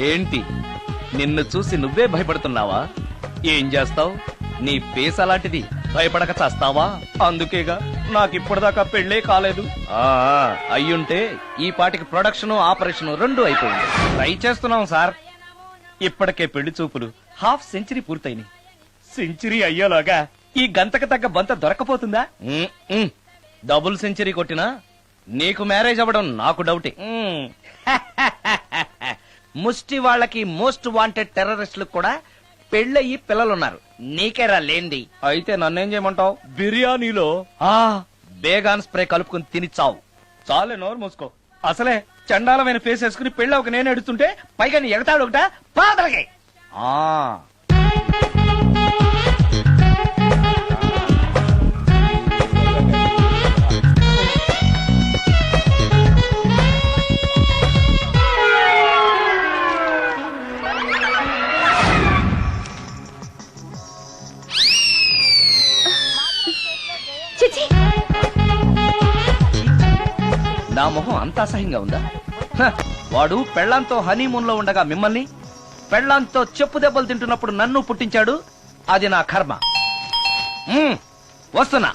ఏంటి నిన్ను చూసి నువ్వే భయపడుతున్నావా? ఏం చేస్తావ్? నీ ఫేస్ అలాంటిది, భయపడక చేస్తావా? అందుకేగా నాకిప్పటిదాకా పెళ్లే కాలేదు. అయ్యుంటే ఈ పాటికి ప్రొడక్షన్ ఆపరేషన్ రెండు అయిపోయింది. ట్రై చేస్తున్నాం సార్. ఇప్పటికే పెళ్లి చూపులు హాఫ్ సెంచరీ పూర్తయినాయి. సెంచరీ అయ్యేలాగా ఈ గంతకు తగ్గ బంత దొరకపోతుందా? డబుల్ సెంచరీ కొట్టినా నీకు మ్యారేజ్ అవ్వడం నాకు డౌటే. ముష్టి వాళ్ళకి మోస్ట్ వాంటెడ్ టెర్రరిస్టులకు కూడా పెళ్ళయి పిల్లలున్నారు. నీకేరా లేంది. అయితే నన్నేం చేయమంటావు? బిర్యానీలో బేగాన్ స్ప్రే కలుపుకుని తిని చావు. చాలే, నోరు మూసుకో. అసలే చండాలమైన ఫేస్ వేసుకుని పెళ్ళి ఒక నేను ఎడుతుంటే పైగా నీ ఎగతాడు ఒకట పాదలకి. నా మొహం అంత అసహ్యంగా ఉందా? వాడు పెళ్లాంతో హనీమూన్ లో ఉండగా మిమ్మల్ని, పెళ్లాంతో చెప్పు దెబ్బలు తింటున్నప్పుడు నన్ను పుట్టించాడు. అది నా కర్మ. వస్తున్నా.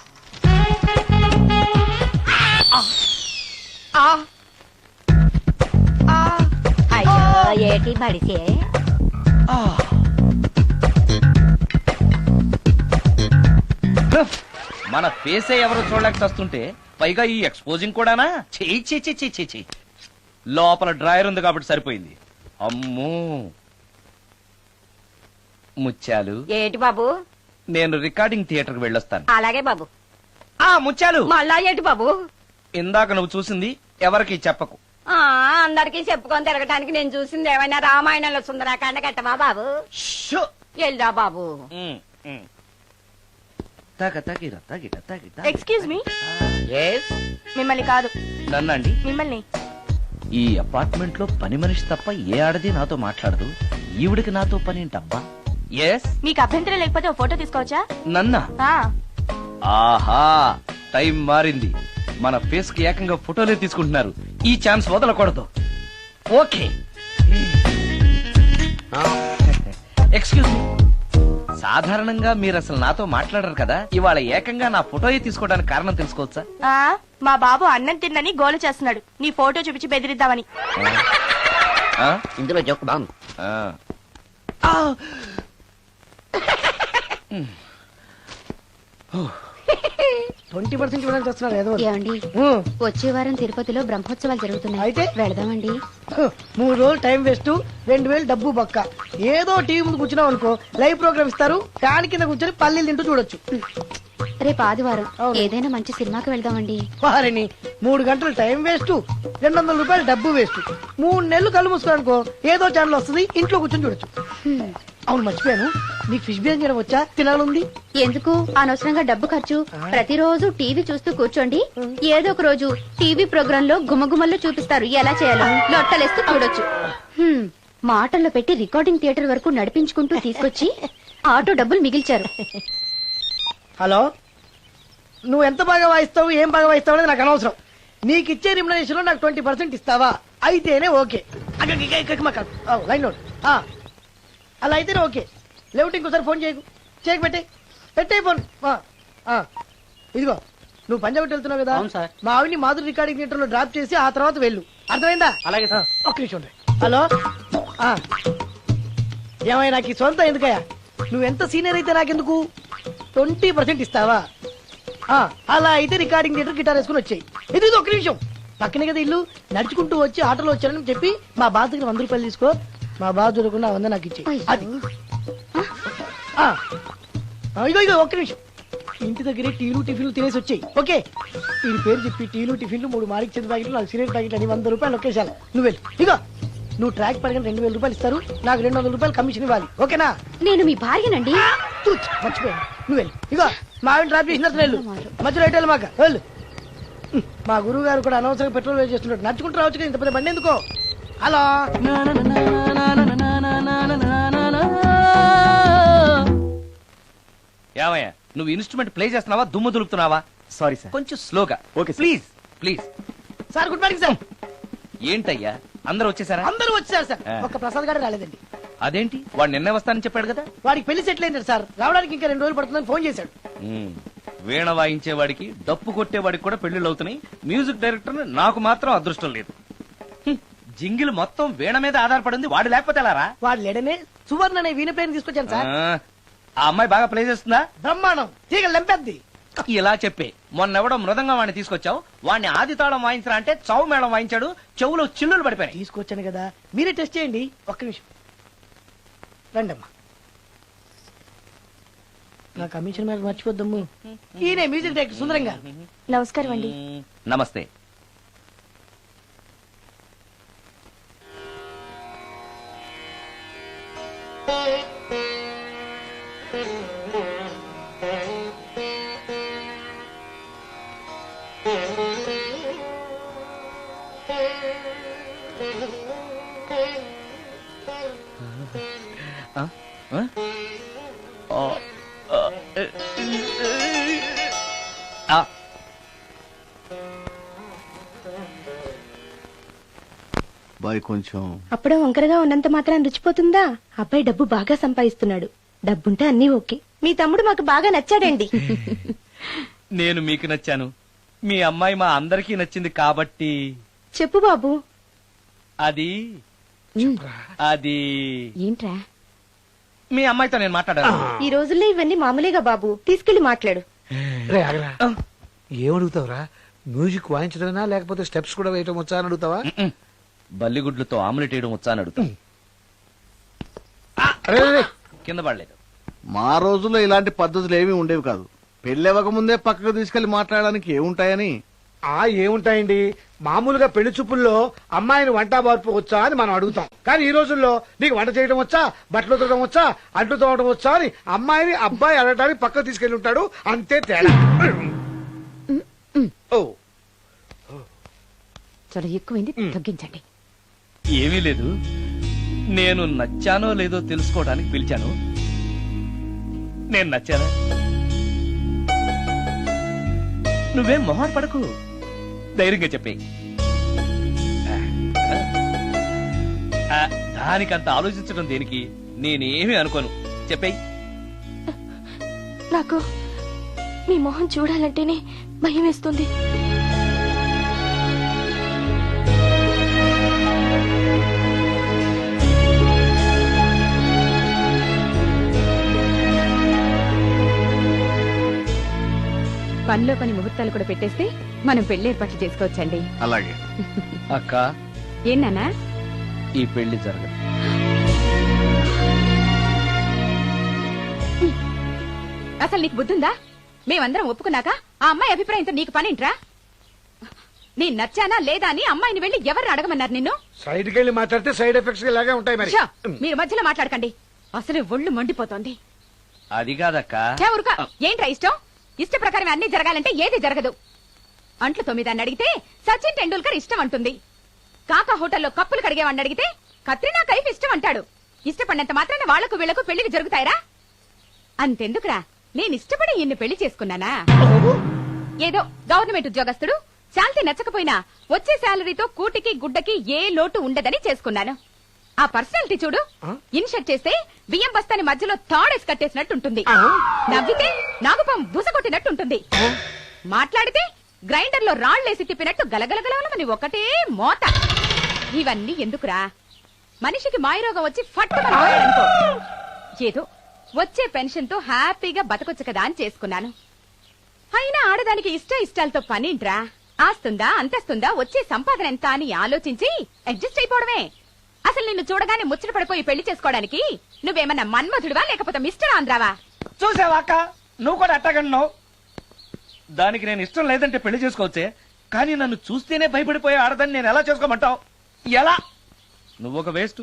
ఏటి బడిసే మన ఫేసే ఎవరో చూడలేక వస్తుంటే పైగా ఈ ఎక్స్పోజింగ్ కూడానా? చేయి. లోపల డ్రాయర్ ఉంది కాబట్టి సరిపోయింది. అమ్మో ముత్యాలు. ఏటి బాబు? నేను రికార్డింగ్ థియేటర్ కి వెళ్ళొస్తాను. అలాగే బాబు. ముత్యాలు, మళ్ళా ఏటి బాబు? ఇందాక నువ్వు చూసింది ఎవరికి చెప్పకు. అందరికి చెప్పుకొని తిరగటానికి నేను చూసింది ఏమైనా రామాయణంలో సుందరాకాండ కట్టవా బాబు? వెళ్ళా బాబు. Excuse me. మిమ్మల్ని కాదు. నన్నండి. మిమ్మల్ని. ఈ అపార్ట్మెంట్ లో పని మనిషి తప్ప ఏ ఆడది నాతో మాట్లాడదు. ఈవిడికి నాతో పని ఏంటబ్బా? మీకు అభ్యంతరం లేకపోతే ఓ ఫోటో తీసుకోవచ్చా? నన్నా? ఆహా, టైం మారింది. మన ఫేస్ కి ఏకంగా ఫోటోలే తీసుకుంటున్నారు. ఈ ఛాన్స్ వదలకూడదు. ఓకే. Excuse me. సాధారణంగా మీరు అసలు నాతో మాట్లాడరు కదా, ఇవాళ ఏకంగా నా ఫోటో తీసుకోవడానికి కారణం తెలుసుకోవచ్చా? మా బాబు అన్నం తిన్నని గోలు చేస్తున్నాడు, నీ ఫోటో చూపించి బెదిరిద్దామని. ఇందులో జోక్ బాగుంది. 20% ఇవ్వడానికి వస్తున్నారు. ఏమండి, వచ్చే వారం తిరుపతిలో బ్రహ్మోత్సవాలు జరుగుతున్నాయి. అయితే వెళదామండి. 3 రోజులు టైం వేస్ట్, 2000 డబ్బు బొక్క. ఏదో టీవీ ముందు కూర్చున్నావు అనుకో, లైవ్ ప్రోగ్రామ్ ఇస్తారు. ఫ్యాన్ కింద కూర్చొని పల్లీలు తింటూ చూడొచ్చు. రేపు ఆదివారం ఏదైనా మంచి సినిమాకి వెళ్దామండి. వారిని 3 గంటలు టైం వేస్ట్, 200 రూపాయలు డబ్బు వేస్ట్. 3 నెలలు కళ్ళు మూసుకోనుకో, ఏదో ఛానల్ వస్తుంది, ఇంట్లో కూర్చొని చూడొచ్చు. అవును, మర్చిపోయాను, నీకు ఫిష్ బిర్యానీ చేయడం వచ్చా? తినాలుంది. ఎందుకు అనవసరంగా డబ్బు ఖర్చు? ప్రతిరోజు టీవీ చూస్తూ కూర్చోండి, ఏదో ఒక రోజు టీవీ ప్రోగ్రామ్ లో గుమగుమల్లో చూపిస్తారు ఎలా చేయాలో. లొట్టలేస్తూ చూడొచ్చు. మాటల్లో పెట్టి రికార్డింగ్ థియేటర్ వరకు నడిపించుకుంటూ తీసుకొచ్చి ఆటో డబ్బులు మిగిల్చారు. హలో, నువ్వు ఎంత బాగా వాయిస్తావు, ఏం బాగా వాయిస్తావు అనేది నాకు అనవసరం. నీకు ఇచ్చే రిమ్యునరేషన్ లో నాకు 20% ఇస్తావా? అయితేనే ఓకే. Line note. అలా అయితేనే ఓకే. లేవుటి ఇంకోసారి ఫోన్ చేయకు పెట్టే ఫోన్. ఇదిగో, నువ్వు పంజాబ్ వెళ్తున్నావు కదా, మా ఆవిని మాధురి రికార్డింగ్ థియేటర్ లో డ్రాప్ చేసి ఆ తర్వాత వెళ్ళు. అర్థమైందా? అలాగే సార్. ఒక్క నిమిషం. హలో, ఏమైనా నాకు ఈ సొంత ఎందుకయ్యా? నువ్వెంత సీనియర్ అయితే నాకెందుకు? 20% ఇస్తావా? అలా అయితే రికార్డింగ్ థియేటర్ గిటార్ వేసుకుని వచ్చాయి. ఇది ఒక్క నిమిషం. పక్కనే కదా ఇల్లు, నడుచుకుంటూ వచ్చి ఆటోలో వచ్చానని చెప్పి మా బాధ దగ్గర 100 రూపాయలు తీసుకో. మా బాధ చూడకుండా 100 నాకు ఇచ్చి. ఇగో ఒక్క నిమిషం. ఇంటి దగ్గరే టీలు టిఫిన్లు తినేసి వచ్చాయి. ఓకే, ఈ పేరు చెప్పి టీలు టిఫిన్లు 3 మారికి చెంది ప్యాకెట్లు, 4 సిగరెట్ ప్యాకెట్లు అని 100 రూపాయలు ఒకేసారి. నువ్వు వెళ్ళి ఇగో, నువ్వు ట్రాక్ పడగానే 2000 రూపాయలు ఇస్తారు, నాకు 200 రూపాయలు కమిషన్ ఇవ్వాలి. ఓకేనా? నేను మీ భార్యనండి. మర్చిపోయాను. నువ్వు వెళ్ళి ఇగో, మా ఆవిడ డ్రాప్ చేసిన వెళ్ళు. మధ్యలో రైట్ మాక వెళ్ళు. మా గురువు గారు కూడా అనవసరంగా పెట్రోల్ వేస్ట్ చేస్తున్నాడు. నడుచుకుంటూ రావచ్చు కదా, ఇంత పెద్ద బండి ఎందుకో. హలో, ఏమయ్యా, నువ్వు ఇన్స్ట్రుమెంట్ ప్లే చేస్తున్నావా, దుమ్ము దులుపుతున్నావా? సారీ సార్, కొంచెం స్లోగా. Okay please. Sir, good morning sir. ఏంటయ్యా అందరూ వచ్చేసారా? అందరూ వచ్చారు సార్, ఆ. ఒక్క ప్రసాద్ గారు రాలేదండి. అదేంటి వాడు నిన్నే వస్తానని చెప్పాడు కదా. వాడికి పెళ్లి సెటిల్ అయింది సార్, రావడానికి ఇంకా 2 రోజులు పడుతుందని ఫోన్ చేశాడు. ఉమ్, వీణ వాయించేవాడికి డప్పు కొట్టేవాడికి కూడా పెళ్లిళ్ళు అవుతున్నాయి. మ్యూజిక్ డైరెక్టర్ నాకు మాత్రం అదృష్టం లేదు. జింగిల్ మొత్తం వీణ మీద ఆధారపడింది, వాడు లేకపోతే ఎలారా? వాడు లేడనే సువర్ణ అనే వీణ ప్లేయర్ తీసుకొచ్చాను సార్. ఆ అమ్మాయి బాగా ప్లే చేస్తుందా? బ్రహ్మాండం, తీగలు లెంపేద్ది. ఇలా చెప్పే మొన్నెవడో మృదంగా వాడిని తీసుకొచ్చావు, వాడిని ఆది తాళం వాయించరా అంటే చౌ మేళం వాయించాడు, చెవులో చిల్లులు పడిపోయాయి. తీసుకొచ్చాను కదా, మీరే టెస్ట్ చేయండి. ఒక్క నిమిషం రండమ్మా. నా కమిషన్ మీద మర్చిపోద్దమ్ము. ఈయనే మ్యూజిక్ డైరెక్టర్ సుందరం గారు. నమస్కారం అండి. నమస్తే. ఆ? ఆ? ఆ, ఆ, ఆ. బాయ్ కొంచెం అప్పుడే వంకరగా ఉన్నంత మాత్రం రుచిపోతుందా? అబ్బాయి డబ్బు బాగా సంపాదిస్తున్నాడు. డబ్బుంటే అన్నీ ఓకే. మీ తమ్ముడు మాకు బాగా నచ్చాడండి. నేను మీకు నచ్చాను, మీ అమ్మాయి మా అందరికీ నచ్చింది కాబట్టి. చెప్పు బాబు. అది అది ఏంట్రా? మీ అమ్మాయితో నేను మాట్లాడాను. ఈ రోజుల్లో ఇవన్నీ మామూలేగా బాబు, తీసుకెళ్లి మాట్లాడు. రే ఆగరా, ఏమడుగుతావురా? మ్యూజిక్ వాయించడమేనా లేకపోతే స్టెప్స్ కూడా వేయటం వచ్చా అని అడుగుతావా? బల్లిగుడ్లతో ఆమ్లెట్ వేయడం వచ్చా అని అడుగుతా. రే, రే, రే. కింద పడలేదు. మా రోజుల్లో ఇలాంటి పద్ధతులు ఏమీ ఉండేవి కాదు. పెళ్ళెవక ముందే పక్కకు తీసుకెళ్లి మాట్లాడడానికి ఏముంటాయని. ఏముంటాయండి, మామూలుగా పెళ్లి చూపుల్లో అమ్మాయిని వంట మార్పు వచ్చా అని మనం అడుగుతాం. కానీ ఈ రోజుల్లో నీకు వంట చేయడం వచ్చా, బట్టలు ఉతకడం వచ్చా, అంట్లు తోమడం వచ్చా అని అమ్మాయిని అబ్బాయి అడగడానికి పక్కకు తీసుకెళ్లి ఉంటాడు. అంతే తేడా. ఓ చాలా ఎక్కువైంది, తగ్గించండి. ఏమీ లేదు, నేను నచ్చానో లేదో తెలుసుకోవడానికి పిలిచాను. నేను నచ్చానా? నువ్వేం మొహాన్ పడకు, ధైర్యంగా చెప్పే. దానికంత ఆలోచించడం దేనికి? నేనేమీ అనుకోను, చెప్పేయ్. నాకు మీ మొహం చూడాలంటేనే భయం వేస్తుంది. పనిలో పని ముహూర్తాలు కూడా పెట్టేస్తే మనం పెళ్లి ఏర్పాట్లు చేసుకోవచ్చండి. అలాగే అక్క, ఏనానా? ఈ పెళ్లి జరగదు. అసలు నీకు బుద్ధుందా? మేమందరం ఒప్పుకున్నాక ఆ అమ్మాయి అభిప్రాయంతో నీకు పనేంట్రా? నేను నచ్చానా లేదా అని అమ్మాయిని వెళ్ళి ఎవరు అడగమన్నారు నిన్ను? సైడ్కి వెళ్ళి మాట్లాడితే సైడ్ ఎఫెక్ట్స్ ఇలాగే ఉంటాయి మరి. షో, మీరు మధ్యలో మాట్లాడకండి, అసలే ఒళ్ళు మండిపోతోంది. అది కాదక్క. ఊరుక, ఏంట్రా ఇష్టం? ఇష్ట ప్రకారం అన్ని జరగాలంటే ఏది జరగదు. అంట్లు 9 అడిగితే సచిన్ టెండూల్కర్ ఇష్టం అంటుంది. కాకా హోటల్లో కప్పులు కడిగేవాడిని అడిగితే కత్రినా కైఫ్ ఇష్టం అంటాడు. ఇష్టపడినంత మాత్రాన వాళ్లకు వీళ్లకు పెళ్లికి జరుగుతాయరా? అంతెందుకురా, నేను ఇష్టపడి ఇన్ని పెళ్లి చేసుకున్నానా? ఏదో గవర్నమెంట్ ఉద్యోగస్తుడు, శాలరీ నచ్చకపోయినా వచ్చే శాలరీతో కూటికి గుడ్డకి ఏ లోటు ఉండదని చేసుకున్నాను. ఆ పర్సనాలిటీ చూడు, ఇన్షర్ట్ చేస్తే బియ్యం బస్తాని మధ్యలో తాడేసి కట్టేసినట్టుంటుంది. నవ్వితే నాగుపం బుసకొట్టినట్టుంటుంది. మాట్లాడితే గ్రైండర్ లో రాళ్లేసి తిప్పినట్టు గలగలగలమని ఒకటే మోత. ఇవన్నీ ఎందుకురా? మనిషికి మాయరోగం వచ్చి ఫట్టుమనుకో, ఏదో వచ్చే పెన్షన్ తో హ్యాపీగా బతకొచ్చు కదా అని చేసుకున్నాను. అయినా ఆడదానికి ఇష్టాలతో పనింట్రా? ఆస్తుందా అంతస్తుందా వచ్చే సంపాదన ఎంత అని ఆలోచించి అడ్జస్ట్ అయిపోవడమే. అసలు నిన్ను చూడగానే ముచ్చట పడిపోయి పెళ్లి చేసుకోవడానికి నువ్వేమన్నా మన్మధుడివా లేకపోతే మిస్టర్ ఆంధ్రావా? చూసావా అక్క, నువ్వు కూడా అట్టగన్నావు. దానికి నేను ఇష్టం లేదంటే పెళ్లి చేసుకోవచ్చే, కానీ నన్ను చూస్తేనే భయపడిపోయే ఆడదాన్ని నేను ఎలా చేసుకోమంటావు? ఎలా? నువ్వొక వేస్ట్.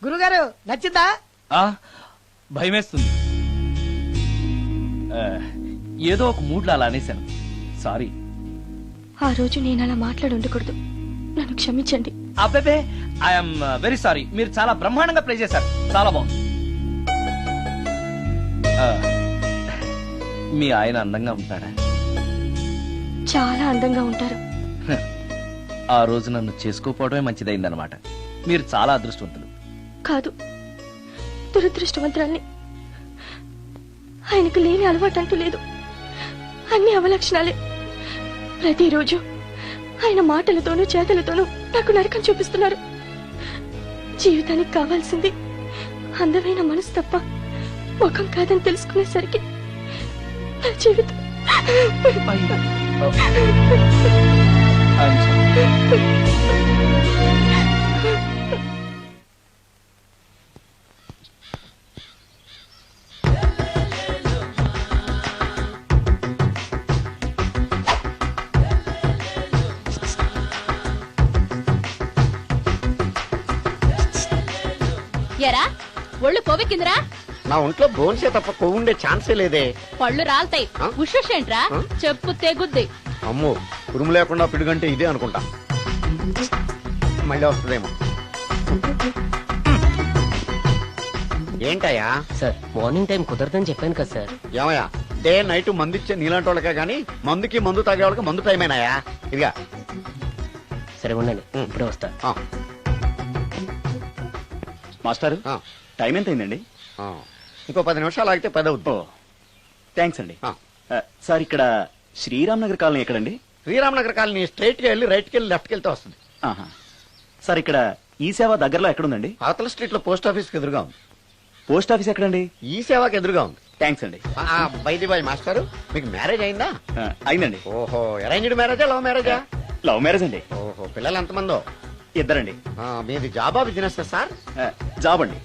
గురుగారు నచ్చిందా? భయమేస్తుంది. ఏదో ఒక మూడ్లో అలా అనేశాను, సారీ. ఆ రోజు నేను అలా మాట్లాడి ఉండకూడదు, నన్ను క్షమించండి. అబ్బే, ఐఎమ్ వెరీ సారీ. మీరు చాలా బ్రహ్మాండంగా ప్లే చేశారు, చాలా బాగుంది. మీ ఆయన అందంగా ఉంటాడా? చాలా అందంగా ఉంటారు. ఆ రోజు నన్ను చేసుకోపోవడమే మంచిదైందనమాట. మీరు చాలా అదృష్టవంతులు. కాదు, దురదృష్టవంతురాల్ని. ఆయనకు లేని అలవాటు అంటూ లేదు. అన్ని అవలక్షణాలే. ప్రతిరోజు ఆయన మాటలతోనూ చేతలతోనూ నాకు నరకం చూపిస్తున్నారు. జీవితానికి కావాల్సింది అందమైన మనసు తప్ప ముఖం కాదని తెలుసుకునేసరికి నా జీవితం ఎరా ఒళ్ళు కొవ్వెక్కిందిరా? నా ఒంట్లో బోన్సే తప్ప కొవ్వుండే ఛాన్సే లేదే. పళ్ళు రాల్తాయి. ఆ? ఉషేంట్రా? చెప్పు తెగుద్ది. అమ్మో, ఉరుము లేకుండా పిడుగంటే ఇదే అనుకుంటా. మళ్ళీ వస్తుందేమో. ఏంటయ్యా? సార్ మార్నింగ్ టైం కుదరదని చెప్పాను కదా సార్. ఏమయ్యా, డే నైట్ మందు ఇచ్చే నీలాంటి వాళ్ళకే గానీ మందుకి మందు తాగే వాళ్ళకి మందు టైమేనాయా? ఇదిగా సరే ఉండండి, ఇప్పుడే వస్తా. మాస్టారు, టైం ఎంత అయిందండి? ఇంకో 10 నిమిషాలు ఆగితే 10 అవుతుంది. థ్యాంక్స్ అండి. సార్, ఇక్కడ శ్రీరామ్ నగర్ కాలనీ ఎక్కడండి? శ్రీరామనగర్ కాలనీ స్ట్రైట్ గా వెళ్ళి రైట్ కి వెళ్ళి లెఫ్ట్ కి వెళ్తే వస్తుంది. సార్, ఇక్కడ ఈ సేవ దగ్గరలో ఎక్కడుందండి? అవతల స్ట్రీట్ లో పోస్ట్ ఆఫీస్ కి ఎదురుగా ఉంది. పోస్ట్ ఆఫీస్ ఎక్కడండి? ఈ సేవకి ఎదురుగా ఉంది. థ్యాంక్స్ అండి. బైది బాయ్ మాస్టారు, మీకు మ్యారేజ్ అయిందా? అయిందండి. ఓహో, అరేంజ్డ్ మ్యారేజా లవ్ మ్యారేజా? లవ్ మ్యారేజ్ అండి. ఓహో, పిల్లలు ఎంతమందో? ఇద్దరండి. మీది జాబా బిజినెస్ సార్? జాబ్ అండి.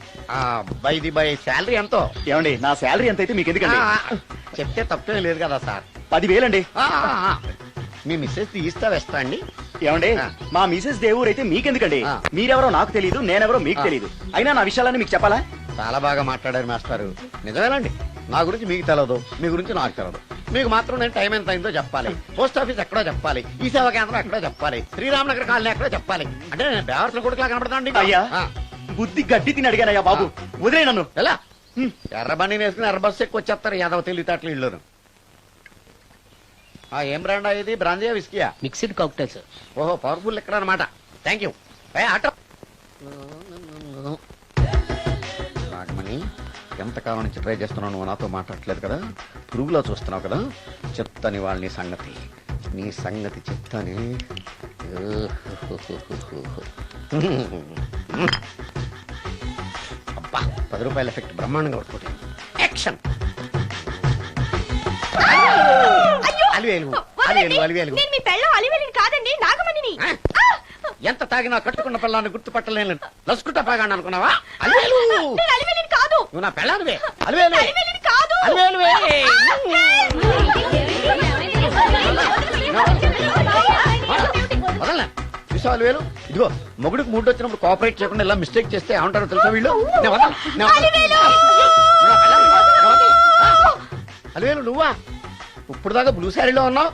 బైది బై శాలరీ ఎంతో? ఏమండి, నా శాలరీ ఎంత అయితే మీకు ఎందుకండి? చెప్తే తప్పేం లేదు కదా సార్. 10,000 అండి. మీ మిస్సెస్ ఈస్తా వెస్తా అండి? ఏమండి, మా మిసెస్ దేవుడు అయితే మీకెందుకండి? మీరెవరో నాకు తెలియదు, నేనెవరో మీకు తెలియదు. అయినా నా విషయాలన్నీ మీకు చెప్పాలా? చాలా బాగా మాట్లాడారు మాస్టారు. నిజమేనండి, నా గురించి మీకు తెలవదు, మీ గురించి నాకు తెలవదు. మీకు మాత్రం నేను టైం ఎంత అయిందో చెప్పాలి, పోస్ట్ ఆఫీస్ ఎక్కడో చెప్పాలి, ఈ సేవా కేంద్రం ఎక్కడో చెప్పాలి, శ్రీరామనగర్ కాలనీ ఎక్కడో చెప్పాలి. అంటే నేను బేవర్సన కొడుకులా కనపడతాండి. అయ్యా, బుద్ధి గడ్డి తిని అడిగానయ్యా బాబు, వదిలే నన్ను. ఎలా ఎర్ర బండి వేసుకుని ఎర్ర బస్సు ఎక్కువ వచ్చేస్తారు యాదవ తెలివితేటలు ఇల్లు. ఏం బ్రాండా ఇది? బ్రాంజియా విస్కియా? Mixed cocktail sir. ఓహో, పవర్ఫుల్ ఎక్కడ అనమాట. Thank you. ఆటో నాగమణి, ఎంతకాలం నుంచి ట్రై చేస్తున్నావు, నువ్వు నాతో మాట్లాడట్లేదు కదా, పురుగులో చూస్తున్నావు కదా, చెప్తాని వాళ్ళని సంగతి, నీ సంగతి చెప్తాని. అబ్బా, 10 రూపాయల ఎఫెక్ట్ బ్రహ్మాండంగా పడుతుంది. యాక్షన్. అలివేలు అలివేలు అలివేలు. కాదండి, నాగమణిని. ఎంత తాగినా కట్టుకున్న పిల్లాన్ని గుర్తుపట్టలేను లసుకుంటా పాగాను అనుకున్నావా? అలివేలు కాదు, నువ్వు నా పిల్లానివే. అలివేలు అలివేలువే. వదలనా చూసావు అలివేలు? ఇదిగో, మొగుడికి మూడు వచ్చినప్పుడు కోఆపరేట్ చేయకుండా ఇలా మిస్టేక్ చేస్తే ఏమంటారో తెలుసా వీళ్ళు? అలివేలు నువ్వా? ఇప్పుడు దాకా బ్లూ శారీలో ఉన్నావు,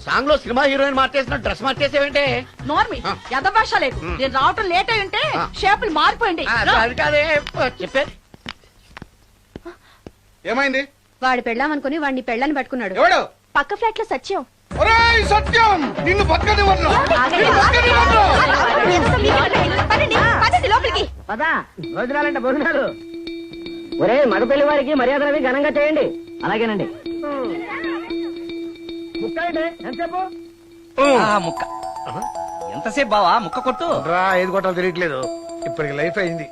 సాంగ్ లో సినిమా హీరోయిన్ మార్చేసిన డ్రెస్ మార్చేసేవంటే? నోర్మి యథభాష లేదు. నేను రావటం లేట్ అయి ఉంటే షేపులు మారిపోయింది. అది కాదే చెప్పేది. ఏమైంది? వాడు పెళ్ళామనుకుని వాడిని పెళ్ళని పట్టుకున్నాడు. ఎవడు? పక్క ఫ్లాట్ లో సత్యం. ఒరేయ్ సత్యం, నిన్ను బతకనివ్వను. లోపలికి భోజనాలంటే భోజనాలు. ఒరే, మగ పెళ్లి వారికి మర్యాదలవి ఘనంగా చేయండి. అలాగేనండి. ముక్క ఎంతసేపు? ముక్క ఎంతసేపు బావా? ముక్క కొట్టు. రా, ఏది కొట్టాలో తెలియట్లేదు. ఇప్పటికి లైఫ్ అయింది.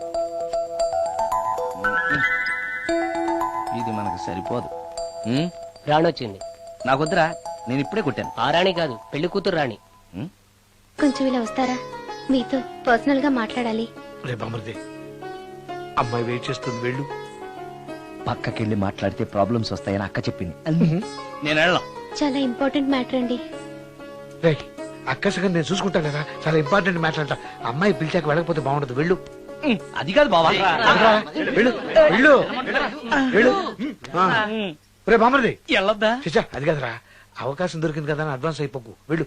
ఇది మనకు సరిపోదు. రాణొచ్చింది. నాకొద్దురా, నేను ఇప్పుడే కొట్టాను. ఆ రాణి కాదు, పెళ్లి కూతురు రాణి. కొంచెం ఇలా వస్తారా? మీతో పర్సనల్ గా మాట్లాడాలి. రే బామర్ది, అమ్మాయి వెయిట్ చేస్తుంది, వెళ్ళు. పక్కకెళ్ళి మాట్లాడితే ప్రాబ్లమ్స్ వస్తాయని అక్క చెప్పింది. నేను వెళ్ళను. చాలా ఇంపార్టెంట్ మ్యాటర్ అండి. రే, అక్కసగా నేను చూసుకుంటాను కదా, చాలా ఇంపార్టెంట్ మ్యాటర్ అంట. అమ్మాయి పిలిచాక వెళ్ళకపోతే బాగుండదు, వెళ్ళు. అది కాదు బావా. వెళ్ళు వెళ్ళు వెళ్ళు. రే బామర్ది, వెళ్ళొద్దా? చిచ్చా, అది కదరా, అవకాశం దొరికింది కదా అని అడ్వాన్స్ అయిపోకు, వెళ్ళు.